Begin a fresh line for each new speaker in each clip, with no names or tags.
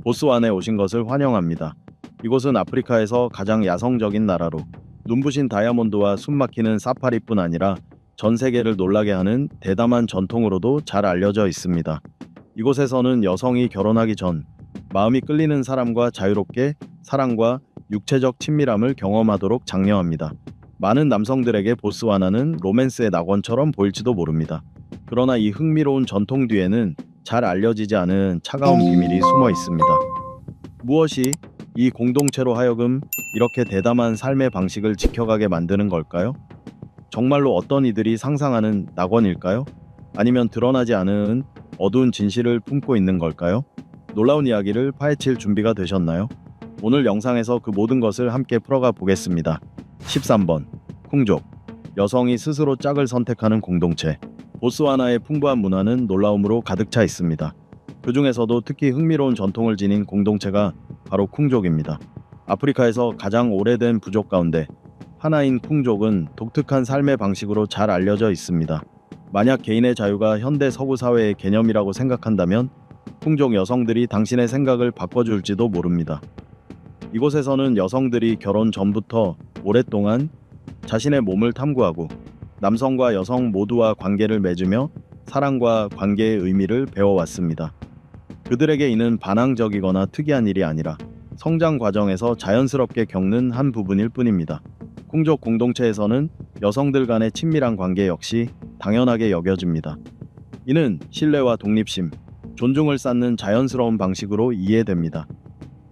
보스완에 오신 것을 환영합니다. 이곳은 아프리카에서 가장 야성적인 나라로 눈부신 다이아몬드와 숨막히는 사파리뿐 아니라 전 세계를 놀라게 하는 대담한 전통으로도 잘 알려져 있습니다. 이곳에서는 여성이 결혼하기 전 마음이 끌리는 사람과 자유롭게 사랑과 육체적 친밀함을 경험하도록 장려합니다. 많은 남성들에게 보스와나는 로맨스의 낙원처럼 보일지도 모릅니다. 그러나 이 흥미로운 전통 뒤에는 잘 알려지지 않은 차가운 비밀이 숨어 있습니다. 무엇이 이 공동체로 하여금 이렇게 대담한 삶의 방식을 지켜가게 만드는 걸까요? 정말로 어떤 이들이 상상하는 낙원일까요? 아니면 드러나지 않은 어두운 진실을 품고 있는 걸까요? 놀라운 이야기를 파헤칠 준비가 되셨나요? 오늘 영상에서 그 모든 것을 함께 풀어가 보겠습니다. 13번. 쿵족. 여성이 스스로 짝을 선택하는 공동체. 보스와나의 풍부한 문화는 놀라움으로 가득 차 있습니다. 그 중에서도 특히 흥미로운 전통을 지닌 공동체가 바로 쿵족입니다. 아프리카에서 가장 오래된 부족 가운데 하나인 쿵족은 독특한 삶의 방식으로 잘 알려져 있습니다. 만약 개인의 자유가 현대 서구 사회의 개념이라고 생각한다면 쿵족 여성들이 당신의 생각을 바꿔줄지도 모릅니다. 이곳에서는 여성들이 결혼 전부터 오랫동안 자신의 몸을 탐구하고 남성과 여성 모두와 관계를 맺으며 사랑과 관계의 의미를 배워왔습니다. 그들에게 이는 반항적이거나 특이한 일이 아니라 성장 과정에서 자연스럽게 겪는 한 부분일 뿐입니다. 쿵족 공동체에서는 여성들 간의 친밀한 관계 역시 당연하게 여겨집니다. 이는 신뢰와 독립심, 존중을 쌓는 자연스러운 방식으로 이해됩니다.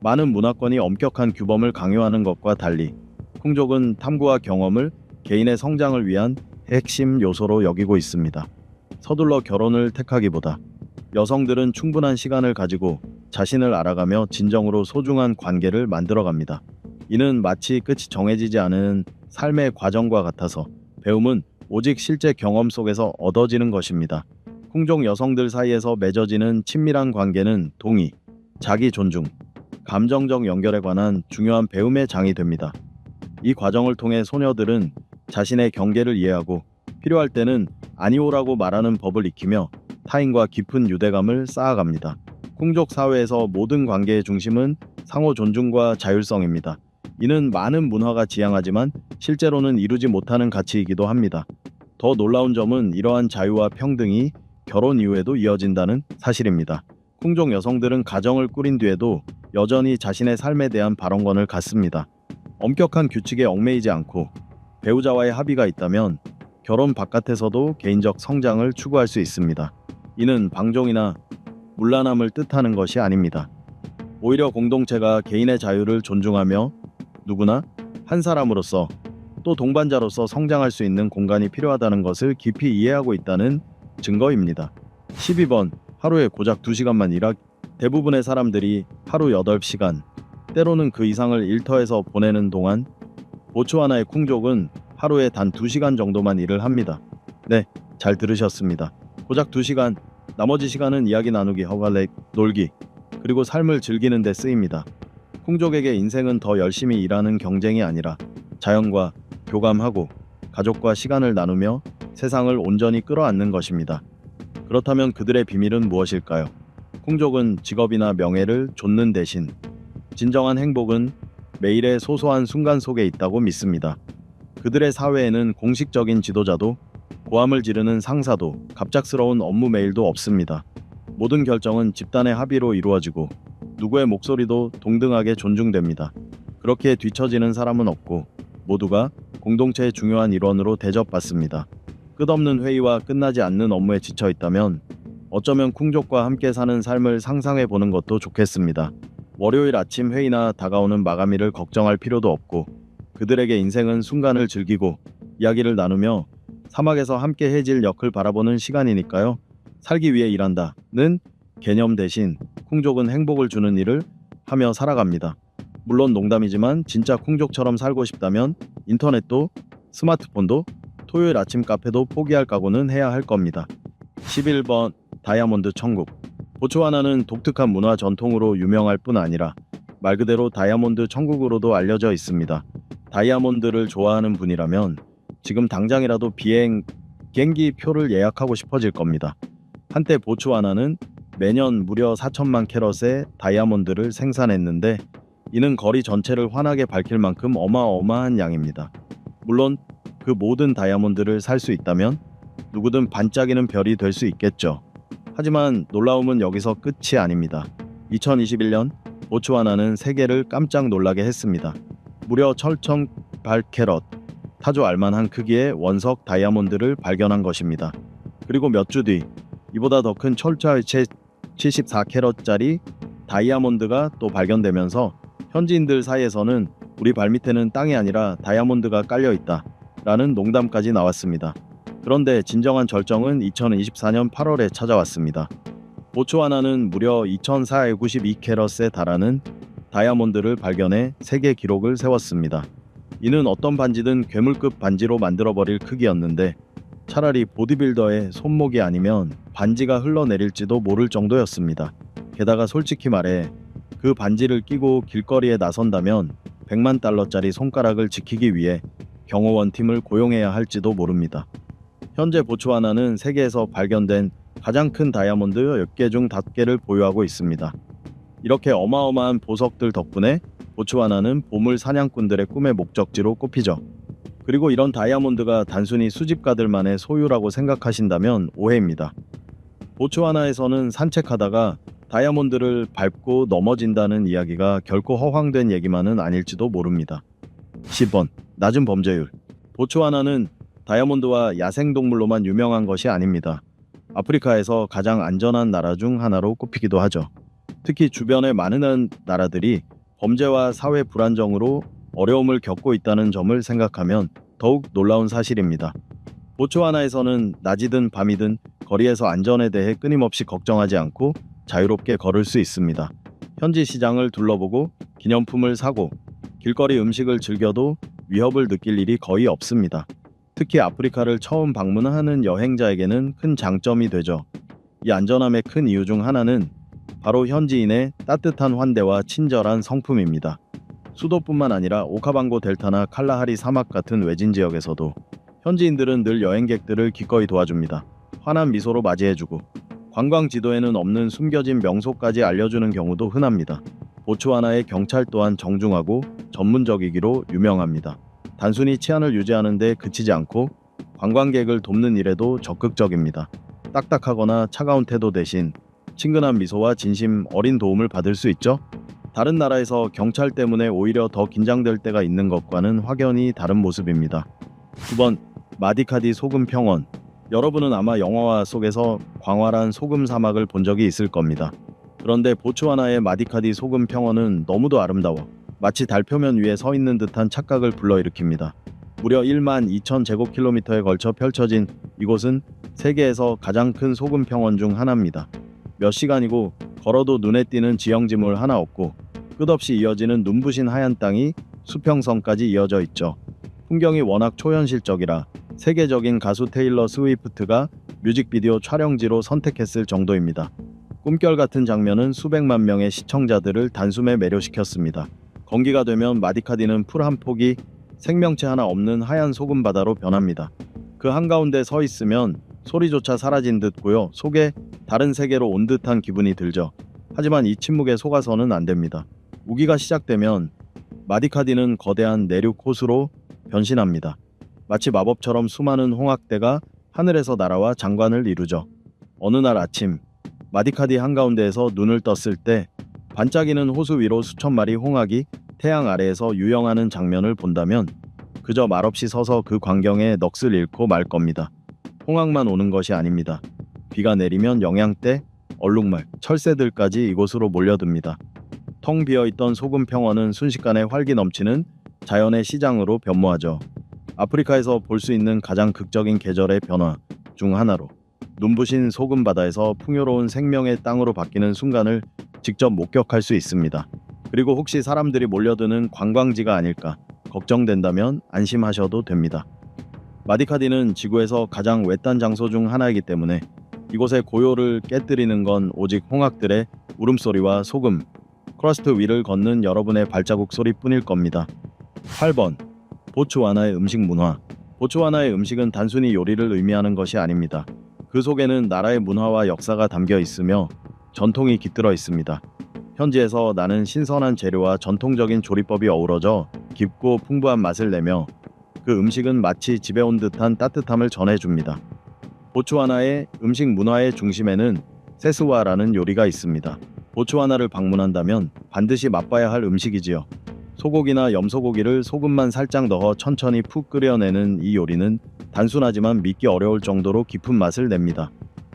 많은 문화권이 엄격한 규범을 강요하는 것과 달리 쿵족은 탐구와 경험을 개인의 성장을 위한 핵심 요소로 여기고 있습니다. 서둘러 결혼을 택하기보다 여성들은 충분한 시간을 가지고 자신을 알아가며 진정으로 소중한 관계를 만들어갑니다. 이는 마치 끝이 정해지지 않은 삶의 과정과 같아서 배움은 오직 실제 경험 속에서 얻어지는 것입니다. 쿵족 여성들 사이에서 맺어지는 친밀한 관계는 동의, 자기 존중, 감정적 연결에 관한 중요한 배움의 장이 됩니다. 이 과정을 통해 소녀들은 자신의 경계를 이해하고 필요할 때는 아니오라고 말하는 법을 익히며 타인과 깊은 유대감을 쌓아갑니다. 쿵족 사회에서 모든 관계의 중심은 상호 존중과 자율성입니다. 이는 많은 문화가 지향하지만 실제로는 이루지 못하는 가치이기도 합니다. 더 놀라운 점은 이러한 자유와 평등이 결혼 이후에도 이어진다는 사실입니다. 쿵족 여성들은 가정을 꾸린 뒤에도 여전히 자신의 삶에 대한 발언권을 갖습니다. 엄격한 규칙에 얽매이지 않고 배우자와의 합의가 있다면 결혼 바깥에서도 개인적 성장을 추구할 수 있습니다. 이는 방종이나 문란함을 뜻하는 것이 아닙니다. 오히려 공동체가 개인의 자유를 존중하며 누구나 한 사람으로서 또 동반자로서 성장할 수 있는 공간이 필요하다는 것을 깊이 이해하고 있다는 증거입니다. 12번. 하루에 고작 2시간만 일하기. 대부분의 사람들이 하루 8시간, 때로는 그 이상을 일터에서 보내는 동안 보츠와나의 쿵족은 하루에 단 2시간 정도만 일을 합니다. 네, 잘 들으셨습니다. 고작 2시간, 나머지 시간은 이야기 나누기, 허갈렉, 놀기, 그리고 삶을 즐기는 데 쓰입니다. 쿵족에게 인생은 더 열심히 일하는 경쟁이 아니라 자연과 교감하고 가족과 시간을 나누며 세상을 온전히 끌어안는 것입니다. 그렇다면 그들의 비밀은 무엇일까요? 쿵족은 직업이나 명예를 좇는 대신 진정한 행복은 매일의 소소한 순간 속에 있다고 믿습니다. 그들의 사회에는 공식적인 지도자도 고함을 지르는 상사도 갑작스러운 업무 메일도 없습니다. 모든 결정은 집단의 합의로 이루어지고 누구의 목소리도 동등하게 존중됩니다. 그렇게 뒤처지는 사람은 없고 모두가 공동체의 중요한 일원으로 대접받습니다. 끝없는 회의와 끝나지 않는 업무에 지쳐 있다면 어쩌면 쿵족과 함께 사는 삶을 상상해 보는 것도 좋겠습니다. 월요일 아침 회의나 다가오는 마감일을 걱정할 필요도 없고 그들에게 인생은 순간을 즐기고 이야기를 나누며 사막에서 함께 해질 역을 바라보는 시간이니까요. 살기 위해 일한다는 개념 대신 쿵족은 행복을 주는 일을 하며 살아갑니다. 물론 농담이지만 진짜 쿵족처럼 살고 싶다면 인터넷도 스마트폰도 토요일 아침 카페도 포기할 각오는 해야 할 겁니다. 11번. 다이아몬드 천국. 보츠와나는 독특한 문화 전통으로 유명할 뿐 아니라 말 그대로 다이아몬드 천국으로도 알려져 있습니다. 다이아몬드를 좋아하는 분이라면 지금 당장이라도 비행기 표를 예약하고 싶어질 겁니다. 한때 보츠와나는 매년 무려 4천만 캐럿의 다이아몬드를 생산했는데 이는 거리 전체를 환하게 밝힐 만큼 어마어마한 양입니다. 물론 그 모든 다이아몬드를 살 수 있다면 누구든 반짝이는 별이 될 수 있겠죠. 하지만 놀라움은 여기서 끝이 아닙니다. 2021년 보츠와나는 세계를 깜짝 놀라게 했습니다. 무려 1,8캐럿, 타조 알만한 크기의 원석 다이아몬드를 발견한 것입니다. 그리고 몇 주 뒤 이보다 더 큰 철저하체 74캐럿짜리 다이아몬드가 또 발견되면서 현지인들 사이에서는 우리 발밑에는 땅이 아니라 다이아몬드가 깔려있다 라는 농담까지 나왔습니다. 그런데 진정한 절정은 2024년 8월에 찾아왔습니다. 보츠와나는 무려 2,492캐럿에 달하는 다이아몬드를 발견해 세계 기록을 세웠습니다. 이는 어떤 반지든 괴물급 반지로 만들어버릴 크기였는데 차라리 보디빌더의 손목이 아니면 반지가 흘러내릴지도 모를 정도였습니다. 게다가 솔직히 말해 그 반지를 끼고 길거리에 나선다면 100만 달러짜리 손가락을 지키기 위해 경호원 팀을 고용해야 할지도 모릅니다. 현재 보츠와나는 세계에서 발견된 가장 큰 다이아몬드 10개 중 5개를 보유하고 있습니다. 이렇게 어마어마한 보석들 덕분에 보츠와나는 보물 사냥꾼들의 꿈의 목적지로 꼽히죠. 그리고 이런 다이아몬드가 단순히 수집가들만의 소유라고 생각하신다면 오해입니다. 보츠와나에서는 산책하다가 다이아몬드를 밟고 넘어진다는 이야기가 결코 허황된 얘기만은 아닐지도 모릅니다. 10번. 낮은 범죄율. 보츠와나는 다이아몬드와 야생동물로만 유명한 것이 아닙니다. 아프리카에서 가장 안전한 나라 중 하나로 꼽히기도 하죠. 특히 주변의 많은 나라들이 범죄와 사회 불안정으로 어려움을 겪고 있다는 점을 생각하면 더욱 놀라운 사실입니다. 보츠와나에서는 낮이든 밤이든 거리에서 안전에 대해 끊임없이 걱정하지 않고 자유롭게 걸을 수 있습니다. 현지 시장을 둘러보고 기념품을 사고 길거리 음식을 즐겨도 위협을 느낄 일이 거의 없습니다. 특히 아프리카를 처음 방문하는 여행자에게는 큰 장점이 되죠. 이 안전함의 큰 이유 중 하나는 바로 현지인의 따뜻한 환대와 친절한 성품입니다. 수도뿐만 아니라 오카방고 델타나 칼라하리 사막 같은 외진 지역에서도 현지인들은 늘 여행객들을 기꺼이 도와줍니다. 환한 미소로 맞이해주고 관광 지도에는 없는 숨겨진 명소까지 알려주는 경우도 흔합니다. 보츠와나의 경찰 또한 정중하고 전문적이기로 유명합니다. 단순히 치안을 유지하는 데 그치지 않고 관광객을 돕는 일에도 적극적입니다. 딱딱하거나 차가운 태도 대신 친근한 미소와 진심 어린 도움을 받을 수 있죠. 다른 나라에서 경찰 때문에 오히려 더 긴장될 때가 있는 것과는 확연히 다른 모습입니다. 9번. 마디카디 소금 평원. 여러분은 아마 영화화 속에서 광활한 소금 사막을 본 적이 있을 겁니다. 그런데 보츠와나의 마디카디 소금 평원은 너무도 아름다워 마치 달 표면 위에 서 있는 듯한 착각을 불러일으킵니다. 무려 1만 2천 제곱킬로미터에 걸쳐 펼쳐진 이곳은 세계에서 가장 큰 소금 평원 중 하나입니다. 몇 시간이고 걸어도 눈에 띄는 지형지물 하나 없고 끝없이 이어지는 눈부신 하얀 땅이 수평선까지 이어져 있죠. 풍경이 워낙 초현실적이라 세계적인 가수 테일러 스위프트가 뮤직비디오 촬영지로 선택했을 정도입니다. 꿈결 같은 장면은 수백만 명의 시청자들을 단숨에 매료시켰습니다. 건기가 되면 마디카디는 풀 한 폭이 생명체 하나 없는 하얀 소금 바다로 변합니다. 그 한가운데 서 있으면 소리조차 사라진 듯 고요 속에 다른 세계로 온 듯한 기분이 들죠. 하지만 이 침묵에 속아서는 안 됩니다. 우기가 시작되면 마디카디는 거대한 내륙 호수로 변신합니다. 마치 마법처럼 수많은 홍학대가 하늘에서 날아와 장관을 이루죠. 어느 날 아침 마디카디 한가운데에서 눈을 떴을 때 반짝이는 호수 위로 수천 마리 홍학이 태양 아래에서 유영하는 장면을 본다면 그저 말없이 서서 그 광경에 넋을 잃고 말 겁니다. 홍학만 오는 것이 아닙니다. 비가 내리면 영양대, 얼룩말, 철새들까지 이곳으로 몰려듭니다. 텅 비어있던 소금 평원은 순식간에 활기 넘치는 자연의 시장으로 변모하죠. 아프리카에서 볼 수 있는 가장 극적인 계절의 변화 중 하나로 눈부신 소금 바다에서 풍요로운 생명의 땅으로 바뀌는 순간을 직접 목격할 수 있습니다. 그리고 혹시 사람들이 몰려드는 관광지가 아닐까 걱정된다면 안심하셔도 됩니다. 마디카디는 지구에서 가장 외딴 장소 중 하나이기 때문에 이곳의 고요를 깨뜨리는 건 오직 홍학들의 울음소리와 소금, 크러스트 위를 걷는 여러분의 발자국 소리뿐일 겁니다. 8번. 보츠와나의 음식 문화. 보츠와나의 음식은 단순히 요리를 의미하는 것이 아닙니다. 그 속에는 나라의 문화와 역사가 담겨 있으며 전통이 깃들어 있습니다. 현지에서 나는 신선한 재료와 전통적인 조리법이 어우러져 깊고 풍부한 맛을 내며 그 음식은 마치 집에 온 듯한 따뜻함을 전해줍니다. 보츠와나의 음식 문화의 중심에는 세스와라는 요리가 있습니다. 보츠와나를 방문한다면 반드시 맛봐야 할 음식이지요. 소고기나 염소고기를 소금만 살짝 넣어 천천히 푹 끓여내는 이 요리는 단순하지만 믿기 어려울 정도로 깊은 맛을 냅니다.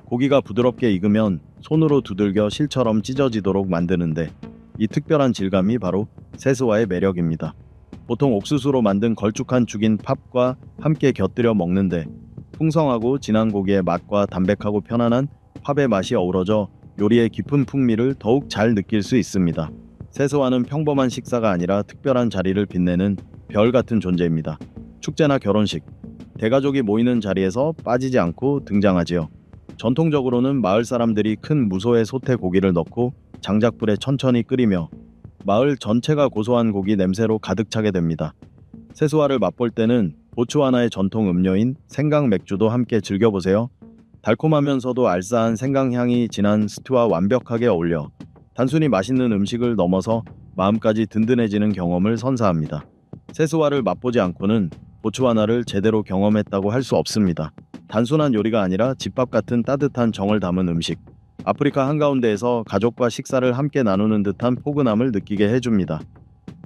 고기가 부드럽게 익으면 손으로 두들겨 실처럼 찢어지도록 만드는데 이 특별한 질감이 바로 세스와의 매력입니다. 보통 옥수수로 만든 걸쭉한 죽인 팝과 함께 곁들여 먹는데 풍성하고 진한 고기의 맛과 담백하고 편안한 팝의 맛이 어우러져 요리의 깊은 풍미를 더욱 잘 느낄 수 있습니다. 세스와는 평범한 식사가 아니라 특별한 자리를 빛내는 별 같은 존재입니다. 축제나 결혼식, 대가족이 모이는 자리에서 빠지지 않고 등장하지요. 전통적으로는 마을 사람들이 큰 무소에 솥에 고기를 넣고 장작불에 천천히 끓이며 마을 전체가 고소한 고기 냄새로 가득 차게 됩니다. 세수와를 맛볼 때는 보츠와나의 전통 음료인 생강 맥주도 함께 즐겨보세요. 달콤하면서도 알싸한 생강향이 진한 스튜와 완벽하게 어울려 단순히 맛있는 음식을 넘어서 마음까지 든든해지는 경험을 선사합니다. 세수와를 맛보지 않고는 보츠와나를 제대로 경험했다고 할 수 없습니다. 단순한 요리가 아니라 집밥 같은 따뜻한 정을 담은 음식. 아프리카 한가운데에서 가족과 식사를 함께 나누는 듯한 포근함을 느끼게 해줍니다.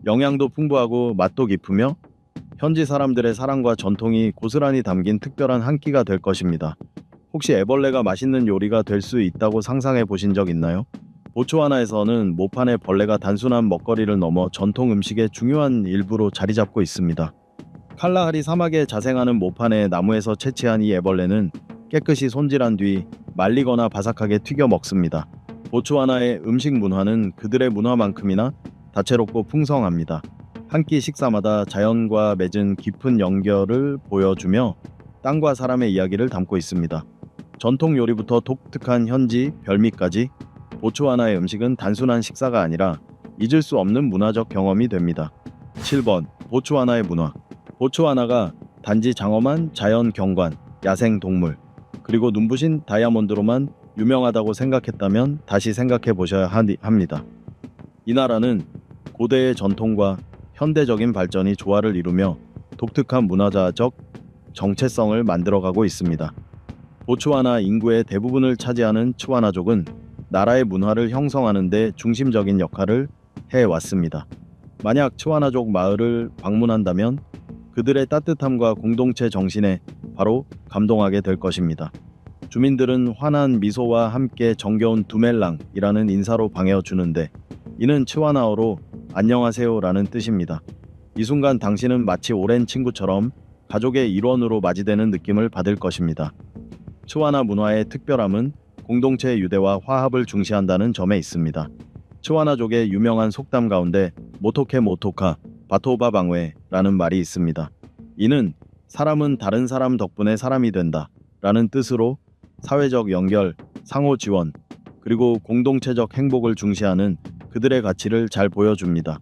영양도 풍부하고 맛도 깊으며 현지 사람들의 사랑과 전통이 고스란히 담긴 특별한 한 끼가 될 것입니다. 혹시 애벌레가 맛있는 요리가 될 수 있다고 상상해 보신 적 있나요? 보츠와나에서는 모판의 벌레가 단순한 먹거리를 넘어 전통 음식의 중요한 일부로 자리 잡고 있습니다. 칼라하리 사막에 자생하는 모판에 나무에서 채취한 이 애벌레는 깨끗이 손질한 뒤 말리거나 바삭하게 튀겨 먹습니다. 보츠와나의 음식 문화는 그들의 문화만큼이나 다채롭고 풍성합니다. 한 끼 식사마다 자연과 맺은 깊은 연결을 보여주며 땅과 사람의 이야기를 담고 있습니다. 전통 요리부터 독특한 현지 별미까지 보츠와나의 음식은 단순한 식사가 아니라 잊을 수 없는 문화적 경험이 됩니다. 7번 보츠와나의 문화. 보츠와나가 단지 장엄한 자연 경관, 야생 동물, 그리고 눈부신 다이아몬드로만 유명하다고 생각했다면 다시 생각해 보셔야 합니다. 이 나라는 고대의 전통과 현대적인 발전이 조화를 이루며 독특한 문화적 정체성을 만들어가고 있습니다. 보츠와나 인구의 대부분을 차지하는 츠와나족은 나라의 문화를 형성하는 데 중심적인 역할을 해왔습니다. 만약 츠와나족 마을을 방문한다면 그들의 따뜻함과 공동체 정신에 바로 감동하게 될 것입니다. 주민들은 환한 미소와 함께 정겨운 두멜랑이라는 인사로 반겨주는데 이는 츠와나어로 안녕하세요라는 뜻입니다. 이 순간 당신은 마치 오랜 친구처럼 가족의 일원으로 맞이되는 느낌을 받을 것입니다. 츠와나 문화의 특별함은 공동체의 유대와 화합을 중시한다는 점에 있습니다. 츠와나족의 유명한 속담 가운데 모토케 모토카 바토바 방웨라는 말이 있습니다. 이는 사람은 다른 사람 덕분에 사람이 된다 라는 뜻으로 사회적 연결, 상호 지원, 그리고 공동체적 행복을 중시하는 그들의 가치를 잘 보여줍니다.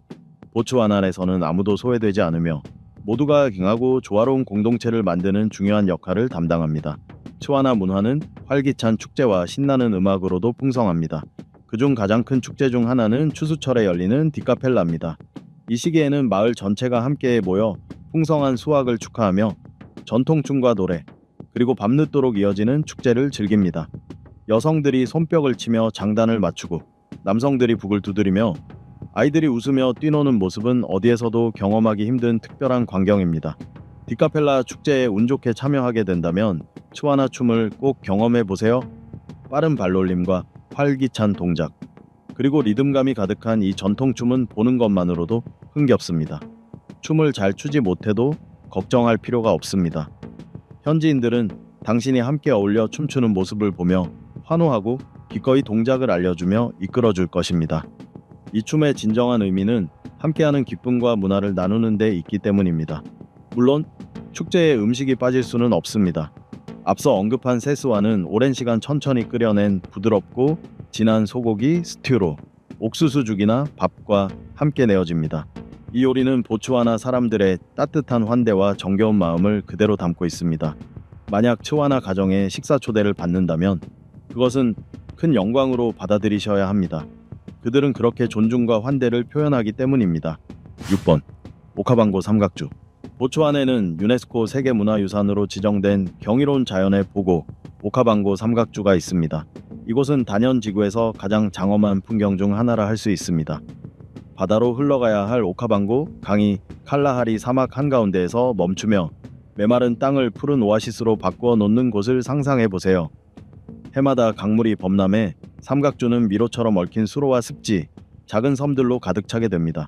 보츠와나에서는 아무도 소외되지 않으며 모두가 강하고 조화로운 공동체를 만드는 중요한 역할을 담당합니다. 츠와나 문화는 활기찬 축제와 신나는 음악으로도 풍성합니다. 그중 가장 큰 축제 중 하나는 추수철에 열리는 디카펠라입니다. 이 시기에는 마을 전체가 함께 모여 풍성한 수확을 축하하며 전통춤과 노래, 그리고 밤늦도록 이어지는 축제를 즐깁니다. 여성들이 손뼉을 치며 장단을 맞추고 남성들이 북을 두드리며 아이들이 웃으며 뛰노는 모습은 어디에서도 경험하기 힘든 특별한 광경입니다. 디카펠라 축제에 운 좋게 참여하게 된다면 츠와나 춤을 꼭 경험해 보세요. 빠른 발놀림과 활기찬 동작, 그리고 리듬감이 가득한 이 전통춤은 보는 것만으로도 흥겹습니다. 춤을 잘 추지 못해도 걱정할 필요가 없습니다. 현지인들은 당신이 함께 어울려 춤추는 모습을 보며 환호하고 기꺼이 동작을 알려주며 이끌어줄 것입니다. 이 춤의 진정한 의미는 함께하는 기쁨과 문화를 나누는 데 있기 때문입니다. 물론 축제에 음식이 빠질 수는 없습니다. 앞서 언급한 세스와는 오랜 시간 천천히 끓여낸 부드럽고 진한 소고기 스튜로 옥수수죽이나 밥과 함께 내어집니다. 이 요리는 보츠와나 사람들의 따뜻한 환대와 정겨운 마음을 그대로 담고 있습니다. 만약 츠와나 가정에 식사 초대를 받는다면 그것은 큰 영광으로 받아들이셔야 합니다. 그들은 그렇게 존중과 환대를 표현하기 때문입니다. 6번. 오카방고 삼각주. 보츠와나에는 유네스코 세계문화유산으로 지정된 경이로운 자연의 보고 오카방고 삼각주가 있습니다. 이곳은 단연 지구에서 가장 장엄한 풍경 중 하나라 할 수 있습니다. 바다로 흘러가야 할 오카방고 강이 칼라하리 사막 한가운데에서 멈추며 메마른 땅을 푸른 오아시스로 바꾸어 놓는 곳을 상상해 보세요. 해마다 강물이 범람해 삼각주는 미로처럼 얽힌 수로와 습지, 작은 섬들로 가득 차게 됩니다.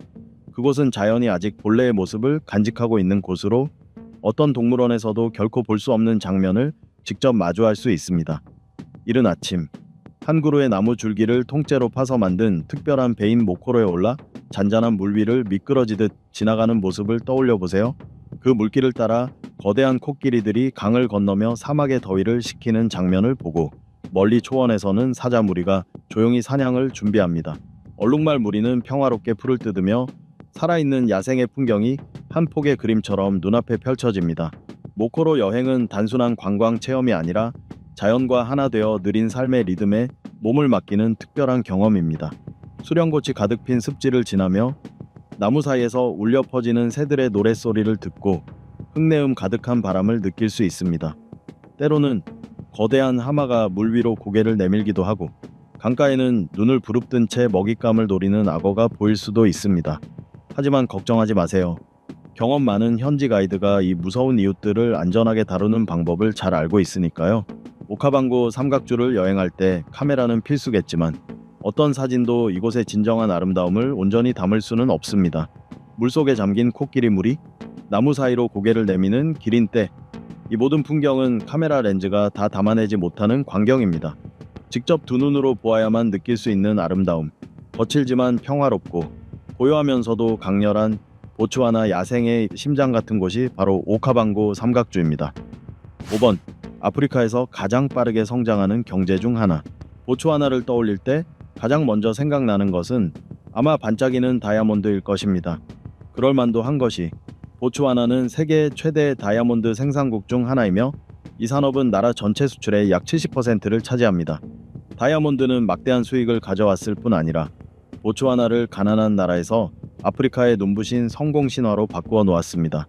그곳은 자연이 아직 본래의 모습을 간직하고 있는 곳으로 어떤 동물원에서도 결코 볼 수 없는 장면을 직접 마주할 수 있습니다. 이른 아침, 한 그루의 나무 줄기를 통째로 파서 만든 특별한 배인 모코로에 올라 잔잔한 물 위를 미끄러지듯 지나가는 모습을 떠올려 보세요. 그 물길을 따라 거대한 코끼리들이 강을 건너며 사막의 더위를 식히는 장면을 보고 멀리 초원에서는 사자 무리가 조용히 사냥을 준비합니다. 얼룩말 무리는 평화롭게 풀을 뜯으며 살아있는 야생의 풍경이 한 폭의 그림처럼 눈앞에 펼쳐집니다. 모코로 여행은 단순한 관광 체험이 아니라 자연과 하나 되어 느린 삶의 리듬에 몸을 맡기는 특별한 경험입니다. 수령꽃이 가득 핀 습지를 지나며 나무 사이에서 울려 퍼지는 새들의 노랫소리를 듣고 흙내음 가득한 바람을 느낄 수 있습니다. 때로는 거대한 하마가 물 위로 고개를 내밀기도 하고 강가에는 눈을 부릅뜬 채 먹잇감을 노리는 악어가 보일 수도 있습니다. 하지만 걱정하지 마세요. 경험 많은 현지 가이드가 이 무서운 이웃들을 안전하게 다루는 방법을 잘 알고 있으니까요. 오카방고 삼각주를 여행할 때 카메라는 필수겠지만 어떤 사진도 이곳의 진정한 아름다움을 온전히 담을 수는 없습니다. 물속에 잠긴 코끼리 무리, 나무 사이로 고개를 내미는 기린떼, 이 모든 풍경은 카메라 렌즈가 다 담아내지 못하는 광경입니다. 직접 두 눈으로 보아야만 느낄 수 있는 아름다움, 거칠지만 평화롭고 고요하면서도 강렬한 보츠와나 야생의 심장 같은 곳이 바로 오카방고 삼각주입니다. 5번. 아프리카에서 가장 빠르게 성장하는 경제 중 하나. 보츠와나를 떠올릴 때 가장 먼저 생각나는 것은 아마 반짝이는 다이아몬드일 것입니다. 그럴 만도 한 것이 보츠와나는 세계 최대 다이아몬드 생산국 중 하나이며 이 산업은 나라 전체 수출의 약 70%를 차지합니다. 다이아몬드는 막대한 수익을 가져왔을 뿐 아니라 보츠와나를 가난한 나라에서 아프리카의 눈부신 성공 신화로 바꾸어 놓았습니다.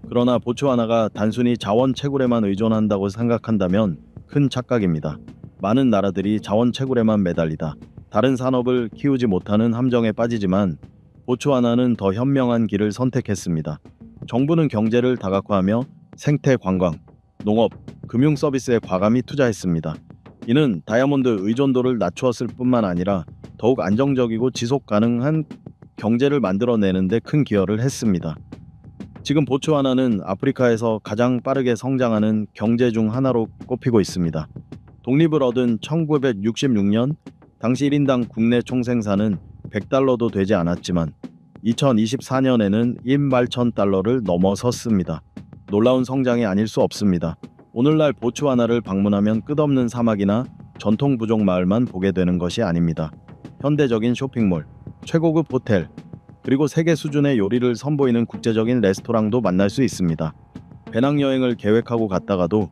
그러나 보츠와나가 단순히 자원 채굴에만 의존한다고 생각한다면 큰 착각입니다. 많은 나라들이 자원 채굴에만 매달리다 다른 산업을 키우지 못하는 함정에 빠지지만 보츠와나는 더 현명한 길을 선택했습니다. 정부는 경제를 다각화하며 생태 관광, 농업, 금융 서비스에 과감히 투자했습니다. 이는 다이아몬드 의존도를 낮추었을 뿐만 아니라 더욱 안정적이고 지속 가능한 경제를 만들어내는 데 큰 기여를 했습니다. 지금 보츠와나는 아프리카에서 가장 빠르게 성장하는 경제 중 하나로 꼽히고 있습니다. 독립을 얻은 1966년 당시 1인당 국내 총생산은 $100도 되지 않았지만 2024년에는 18,000달러를 넘어섰습니다. 놀라운 성장이 아닐 수 없습니다. 오늘날 보츠와나를 방문하면 끝없는 사막이나 전통 부족 마을만 보게 되는 것이 아닙니다. 현대적인 쇼핑몰, 최고급 호텔, 그리고 세계 수준의 요리를 선보이는 국제적인 레스토랑도 만날 수 있습니다. 배낭여행을 계획하고 갔다가도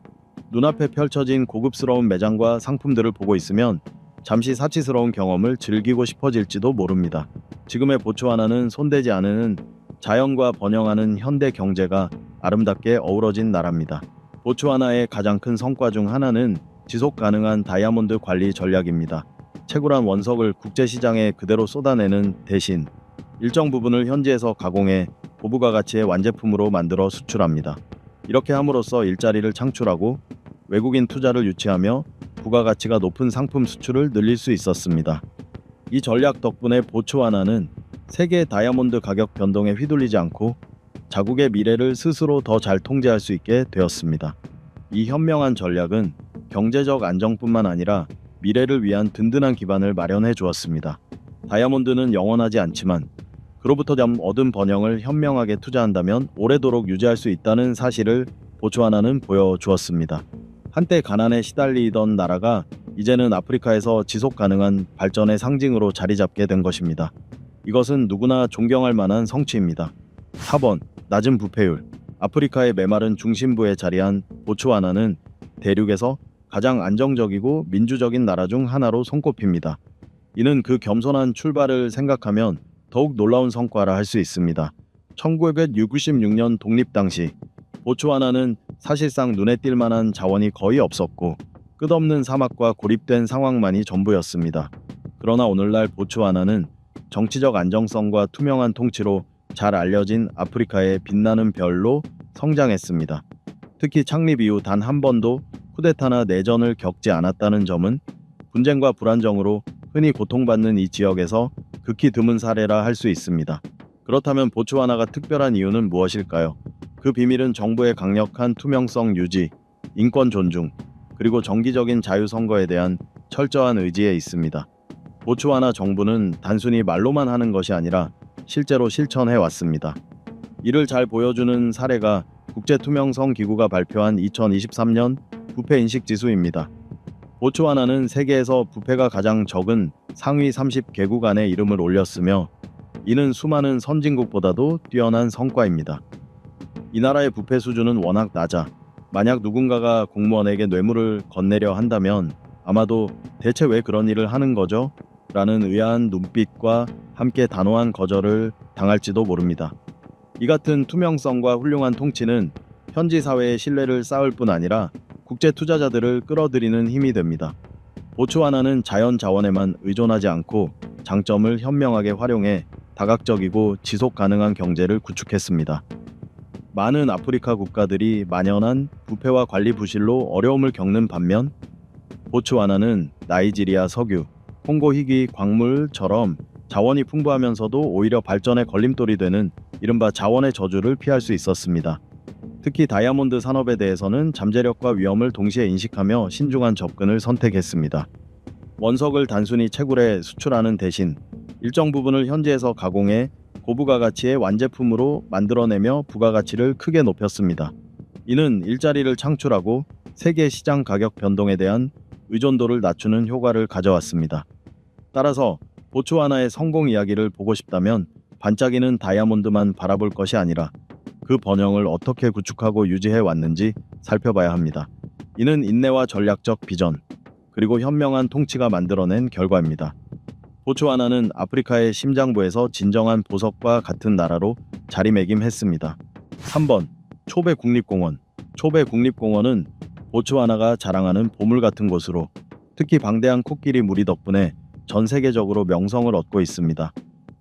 눈앞에 펼쳐진 고급스러운 매장과 상품들을 보고 있으면 잠시 사치스러운 경험을 즐기고 싶어질지도 모릅니다. 지금의 보츠와나는 손대지 않는 자연과 번영하는 현대 경제가 아름답게 어우러진 나라입니다. 보츠와나의 가장 큰 성과 중 하나는 지속 가능한 다이아몬드 관리 전략입니다. 채굴한 원석을 국제시장에 그대로 쏟아내는 대신 일정 부분을 현지에서 가공해 고부가 가치의 완제품으로 만들어 수출합니다. 이렇게 함으로써 일자리를 창출하고 외국인 투자를 유치하며 부가가치가 높은 상품 수출을 늘릴 수 있었습니다. 이 전략 덕분에 보츠와나는 세계 다이아몬드 가격 변동에 휘둘리지 않고 자국의 미래를 스스로 더 잘 통제할 수 있게 되었습니다. 이 현명한 전략은 경제적 안정뿐만 아니라 미래를 위한 든든한 기반을 마련해 주었습니다. 다이아몬드는 영원하지 않지만 그로부터 얻은 번영을 현명하게 투자한다면 오래도록 유지할 수 있다는 사실을 보츠와나는 보여주었습니다. 한때 가난에 시달리던 나라가 이제는 아프리카에서 지속 가능한 발전의 상징으로 자리 잡게 된 것입니다. 이것은 누구나 존경할 만한 성취입니다. 4번. 낮은 부패율. 아프리카의 메마른 중심부에 자리한 보츠와나는 대륙에서 가장 안정적이고 민주적인 나라 중 하나로 손꼽힙니다. 이는 그 겸손한 출발을 생각하면 더욱 놀라운 성과라 할 수 있습니다. 1966년 독립 당시 보츠와나는 사실상 눈에 띌 만한 자원이 거의 없었고 끝없는 사막과 고립된 상황만이 전부였습니다. 그러나 오늘날 보츠와나는 정치적 안정성과 투명한 통치로 잘 알려진 아프리카의 빛나는 별로 성장했습니다. 특히 창립 이후 단 한 번도 쿠데타나 내전을 겪지 않았다는 점은 분쟁과 불안정으로 흔히 고통받는 이 지역에서 극히 드문 사례라 할 수 있습니다. 그렇다면 보츠와나가 특별한 이유는 무엇일까요? 그 비밀은 정부의 강력한 투명성 유지, 인권 존중, 그리고 정기적인 자유선거에 대한 철저한 의지에 있습니다. 보츠와나 정부는 단순히 말로만 하는 것이 아니라 실제로 실천해 왔습니다. 이를 잘 보여주는 사례가 국제투명성 기구가 발표한 2023년 부패인식지수입니다. 보츠와나는 세계에서 부패가 가장 적은 상위 30개국 안에 이름을 올렸으며 이는 수많은 선진국보다도 뛰어난 성과입니다. 이 나라의 부패 수준은 워낙 낮아 만약 누군가가 공무원에게 뇌물을 건네려 한다면 아마도 대체 왜 그런 일을 하는 거죠? 라는 의아한 눈빛과 함께 단호한 거절을 당할지도 모릅니다. 이 같은 투명성과 훌륭한 통치는 현지 사회의 신뢰를 쌓을 뿐 아니라 국제 투자자들을 끌어들이는 힘이 됩니다. 보츠와나는 자연 자원에만 의존하지 않고 장점을 현명하게 활용해 다각적이고 지속 가능한 경제를 구축했습니다. 많은 아프리카 국가들이 만연한 부패와 관리 부실로 어려움을 겪는 반면 보츠와나는 나이지리아 석유, 콩고 희귀 광물처럼 자원이 풍부하면서도 오히려 발전의 걸림돌이 되는 이른바 자원의 저주를 피할 수 있었습니다. 특히 다이아몬드 산업에 대해서는 잠재력과 위험을 동시에 인식하며 신중한 접근을 선택했습니다. 원석을 단순히 채굴해 수출하는 대신 일정 부분을 현지에서 가공해 고부가 가치의 완제품으로 만들어내며 부가가치를 크게 높였습니다. 이는 일자리를 창출하고 세계 시장 가격 변동에 대한 의존도를 낮추는 효과를 가져왔습니다. 따라서 보츠와나의 성공 이야기를 보고 싶다면 반짝이는 다이아몬드만 바라볼 것이 아니라 그 번영을 어떻게 구축하고 유지해 왔는지 살펴봐야 합니다. 이는 인내와 전략적 비전, 그리고 현명한 통치가 만들어낸 결과입니다. 보츠와나는 아프리카의 심장부에서 진정한 보석과 같은 나라로 자리매김했습니다. 3번 초베 국립공원. 초베 국립공원은 보츠와나가 자랑하는 보물 같은 곳으로 특히 방대한 코끼리 무리 덕분에 전 세계적으로 명성을 얻고 있습니다.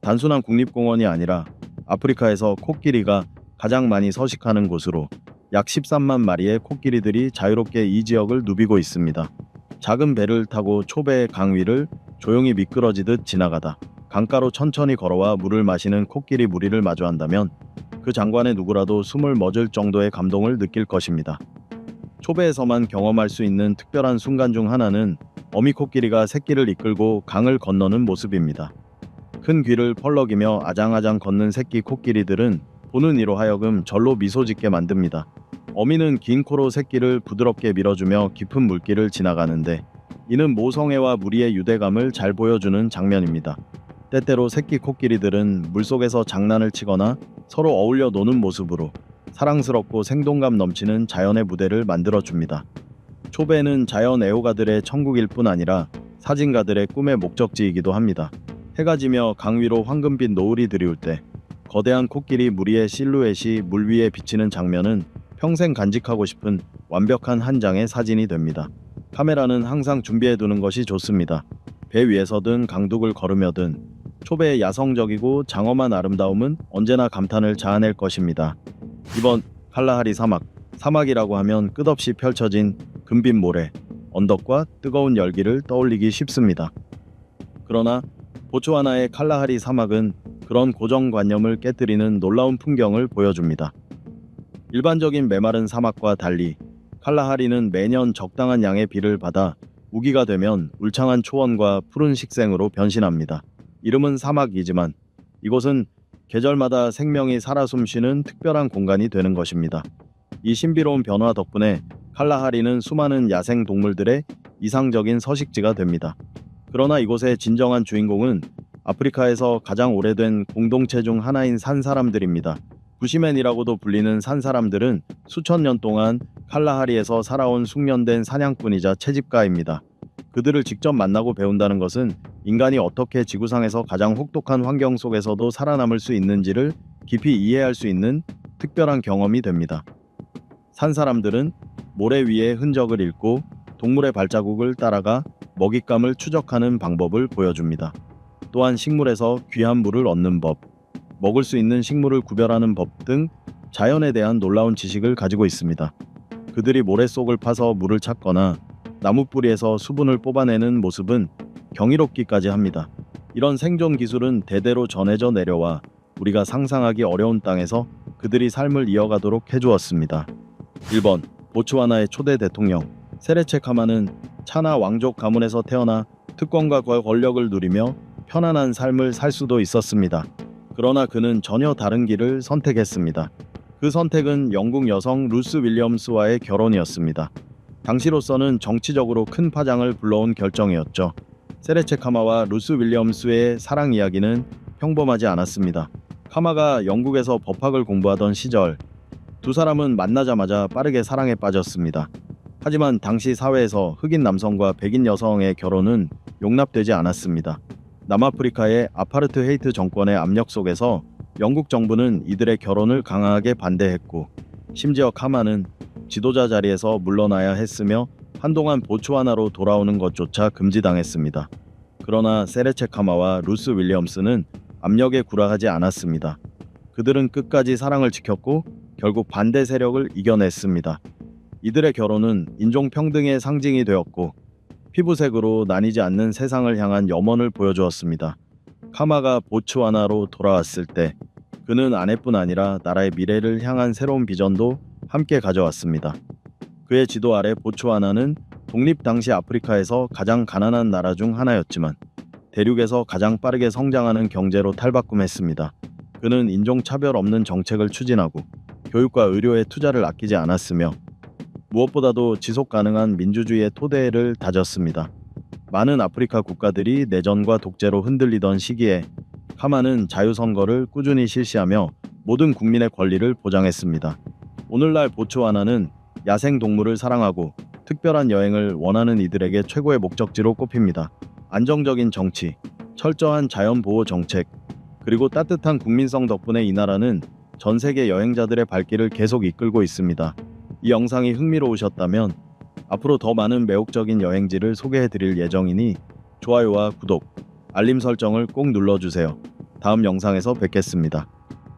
단순한 국립공원이 아니라 아프리카에서 코끼리가 가장 많이 서식하는 곳으로 약 13만 마리의 코끼리들이 자유롭게 이 지역을 누비고 있습니다. 작은 배를 타고 초베의 강 위를 조용히 미끄러지듯 지나가다 강가로 천천히 걸어와 물을 마시는 코끼리 무리를 마주한다면 그 장관의 누구라도 숨을 멎을 정도의 감동을 느낄 것입니다. 초베에서만 경험할 수 있는 특별한 순간 중 하나는 어미 코끼리가 새끼를 이끌고 강을 건너는 모습입니다. 큰 귀를 펄럭이며 아장아장 걷는 새끼 코끼리들은 보는 이로 하여금 절로 미소 짓게 만듭니다. 어미는 긴 코로 새끼를 부드럽게 밀어주며 깊은 물길을 지나가는데 이는 모성애와 무리의 유대감을 잘 보여주는 장면입니다. 때때로 새끼 코끼리들은 물속에서 장난을 치거나 서로 어울려 노는 모습으로 사랑스럽고 생동감 넘치는 자연의 무대를 만들어줍니다. 초베는 자연 애호가들의 천국일 뿐 아니라 사진가들의 꿈의 목적지이기도 합니다. 해가 지며 강 위로 황금빛 노을이 드리울 때 거대한 코끼리 무리의 실루엣이 물 위에 비치는 장면은 평생 간직하고 싶은 완벽한 한 장의 사진이 됩니다. 카메라는 항상 준비해두는 것이 좋습니다. 배 위에서든 강둑을 걸으며든 초베의 야성적이고 장엄한 아름다움은 언제나 감탄을 자아낼 것입니다. 2번 칼라하리 사막. 사막이라고 하면 끝없이 펼쳐진 금빛 모래, 언덕과 뜨거운 열기를 떠올리기 쉽습니다. 그러나 보츠와나의 칼라하리 사막은 그런 고정관념을 깨뜨리는 놀라운 풍경을 보여줍니다. 일반적인 메마른 사막과 달리 칼라하리는 매년 적당한 양의 비를 받아 우기가 되면 울창한 초원과 푸른 식생으로 변신합니다. 이름은 사막이지만 이곳은 계절마다 생명이 살아 숨쉬는 특별한 공간이 되는 것입니다. 이 신비로운 변화 덕분에 칼라하리는 수많은 야생 동물들의 이상적인 서식지가 됩니다. 그러나 이곳의 진정한 주인공은 아프리카에서 가장 오래된 공동체 중 하나인 산 사람들입니다. 부시맨이라고도 불리는 산 사람들은 수천 년 동안 칼라하리에서 살아온 숙련된 사냥꾼이자 채집가입니다. 그들을 직접 만나고 배운다는 것은 인간이 어떻게 지구상에서 가장 혹독한 환경 속에서도 살아남을 수 있는지를 깊이 이해할 수 있는 특별한 경험이 됩니다. 산 사람들은 모래 위의 흔적을 읽고 동물의 발자국을 따라가 먹잇감을 추적하는 방법을 보여줍니다. 또한 식물에서 귀한 물을 얻는 법, 먹을 수 있는 식물을 구별하는 법 등 자연에 대한 놀라운 지식을 가지고 있습니다. 그들이 모래 속을 파서 물을 찾거나 나무 뿌리에서 수분을 뽑아내는 모습은 경이롭기까지 합니다. 이런 생존 기술은 대대로 전해져 내려와 우리가 상상하기 어려운 땅에서 그들이 삶을 이어가도록 해주었습니다. 1번 보츠와나의 초대 대통령 세레체 카마는 차나 왕족 가문에서 태어나 특권과 권력을 누리며 편안한 삶을 살 수도 있었습니다. 그러나 그는 전혀 다른 길을 선택했습니다. 그 선택은 영국 여성 루스 윌리엄스와의 결혼이었습니다. 당시로서는 정치적으로 큰 파장을 불러온 결정이었죠. 세레체 카마와 루스 윌리엄스의 사랑 이야기는 평범하지 않았습니다. 카마가 영국에서 법학을 공부하던 시절 두 사람은 만나자마자 빠르게 사랑에 빠졌습니다. 하지만 당시 사회에서 흑인 남성과 백인 여성의 결혼은 용납되지 않았습니다. 남아프리카의 아파르트헤이트 정권의 압력 속에서 영국 정부는 이들의 결혼을 강하게 반대했고 심지어 카마는 지도자 자리에서 물러나야 했으며 한동안 보츠와나로 돌아오는 것조차 금지당했습니다. 그러나 세레체 카마와 루스 윌리엄스는 압력에 굴하지 않았습니다. 그들은 끝까지 사랑을 지켰고 결국 반대 세력을 이겨냈습니다. 이들의 결혼은 인종평등의 상징이 되었고 피부색으로 나뉘지 않는 세상을 향한 염원을 보여주었습니다. 카마가 보츠와나로 돌아왔을 때 그는 아내뿐 아니라 나라의 미래를 향한 새로운 비전도 함께 가져왔습니다. 그의 지도 아래 보츠와나는 독립 당시 아프리카에서 가장 가난한 나라 중 하나였지만 대륙에서 가장 빠르게 성장하는 경제로 탈바꿈했습니다. 그는 인종차별 없는 정책을 추진하고 교육과 의료에 투자를 아끼지 않았으며 무엇보다도 지속 가능한 민주주의의 토대를 다졌습니다. 많은 아프리카 국가들이 내전과 독재로 흔들리던 시기에 카마는 자유선거를 꾸준히 실시하며 모든 국민의 권리를 보장했습니다. 오늘날 보츠와나는 야생동물을 사랑하고 특별한 여행을 원하는 이들에게 최고의 목적지로 꼽힙니다. 안정적인 정치, 철저한 자연보호 정책, 그리고 따뜻한 국민성 덕분에 이 나라는 전 세계 여행자들의 발길을 계속 이끌고 있습니다. 이 영상이 흥미로우셨다면 앞으로 더 많은 매혹적인 여행지를 소개해드릴 예정이니 좋아요와 구독, 알림 설정을 꼭 눌러주세요. 다음 영상에서 뵙겠습니다.